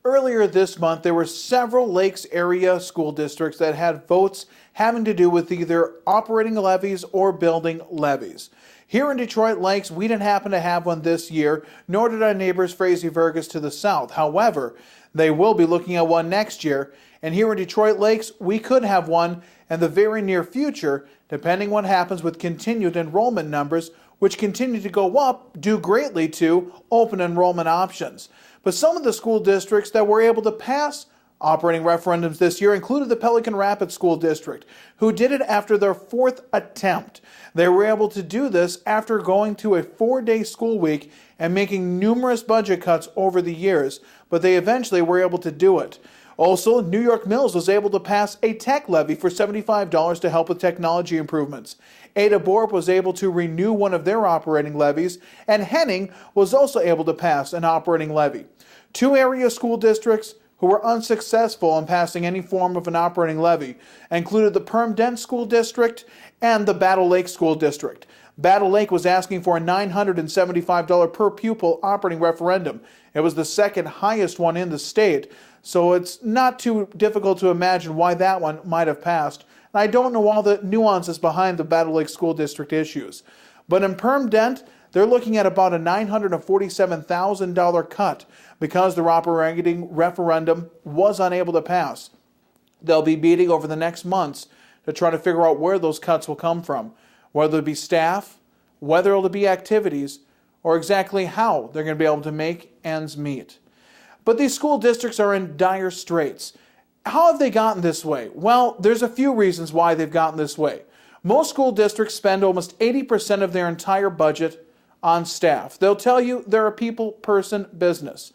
Earlier this month, there were several Lakes area school districts that had votes having to do with either operating levies or building levies. Here in Detroit Lakes, we didn't happen to have one this year, nor did our neighbors Frazee-Vergus to the south. However, they will be looking at one next year, and here in Detroit Lakes, we could have one in the very near future, depending what happens with continued enrollment numbers, which continue to go up due greatly to open enrollment options. But some of the school districts that were able to pass operating referendums this year included the Pelican Rapids School District, who did it after their fourth attempt. They were able to do this after going to a 4-day school week and making numerous budget cuts over the years, but they eventually were able to do it. Also, New York Mills was able to pass a tech levy for $75 to help with technology improvements. Ada Borup was able to renew one of their operating levies, and Henning was also able to pass an operating levy. Two area school districts who were unsuccessful in passing any form of an operating levy included the Perm-Dent School District and the Battle Lake School District. Battle Lake was asking for a $975 per pupil operating referendum. It was the second highest one in the state, so it's not too difficult to imagine why that one might have passed. And I don't know all the nuances behind the Battle Lake School District issues. But in Perm-Dent, they're looking at about a $947,000 cut because their operating referendum was unable to pass. They'll be meeting over the next months to try to figure out where those cuts will come from, whether it be staff, whether it'll be activities, or exactly how they're going to be able to make ends meet. But these school districts are in dire straits. How have they gotten this way? Well, there's a few reasons why they've gotten this way. Most school districts spend almost 80% of their entire budget on staff. They'll tell you they're a people-person business.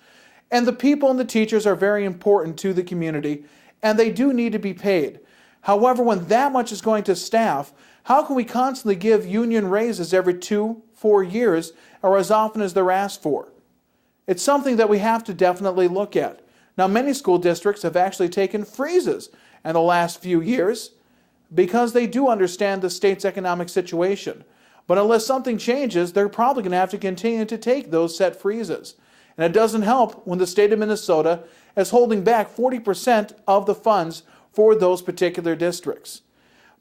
And the people and the teachers are very important to the community, and they do need to be paid. However, when that much is going to staff, how can we constantly give union raises every 2-4 years or as often as they're asked for? It's something that we have to definitely look at. Now, many school districts have actually taken freezes in the last few years because they do understand the state's economic situation. But unless something changes, they're probably going to have to continue to take those set freezes. And it doesn't help when the state of Minnesota is holding back 40% of the funds for those particular districts.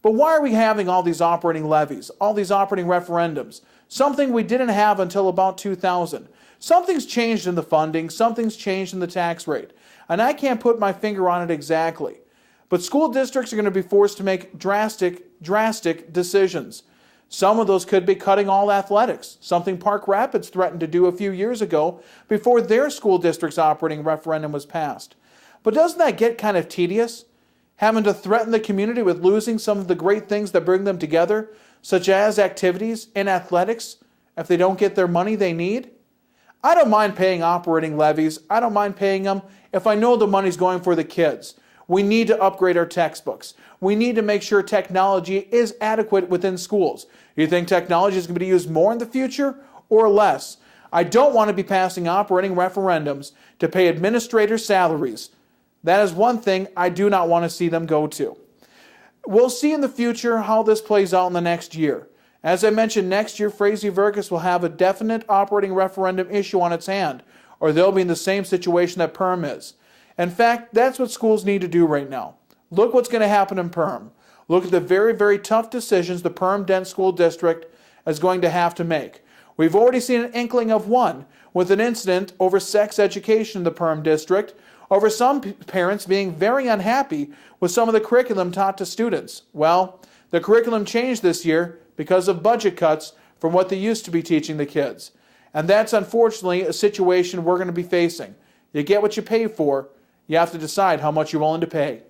But why are we having all these operating levies, all these operating referendums? Something we didn't have until about 2000. Something's changed in the funding, something's changed in the tax rate. And I can't put my finger on it exactly. But school districts are going to be forced to make drastic decisions. Some of those could be cutting all athletics, something Park Rapids threatened to do a few years ago before their school district's operating referendum was passed. But doesn't that get kind of tedious? Having to threaten the community with losing some of the great things that bring them together, such as activities in athletics, if they don't get their money they need? I don't mind paying operating levies. I don't mind paying them if I know the money's going for the kids. We need to upgrade our textbooks. We need to make sure technology is adequate within schools. Do you think technology is going to be used more in the future or less? I don't want to be passing operating referendums to pay administrators' salaries. That is one thing I do not want to see them go to. We'll see in the future how this plays out in the next year. As I mentioned, next year, Frazee-Vergus will have a definite operating referendum issue on its hand, or they'll be in the same situation that Perm is. In fact, that's what schools need to do right now. Look what's going to happen in Perm. Look at the very, very tough decisions the Perm-Dent School District is going to have to make. We've already seen an inkling of one with an incident over sex education in the Perm District, over some parents being very unhappy with some of the curriculum taught to students. Well, the curriculum changed this year because of budget cuts from what they used to be teaching the kids. And that's unfortunately a situation we're going to be facing. You get what you pay for. You have to decide how much you're willing to pay.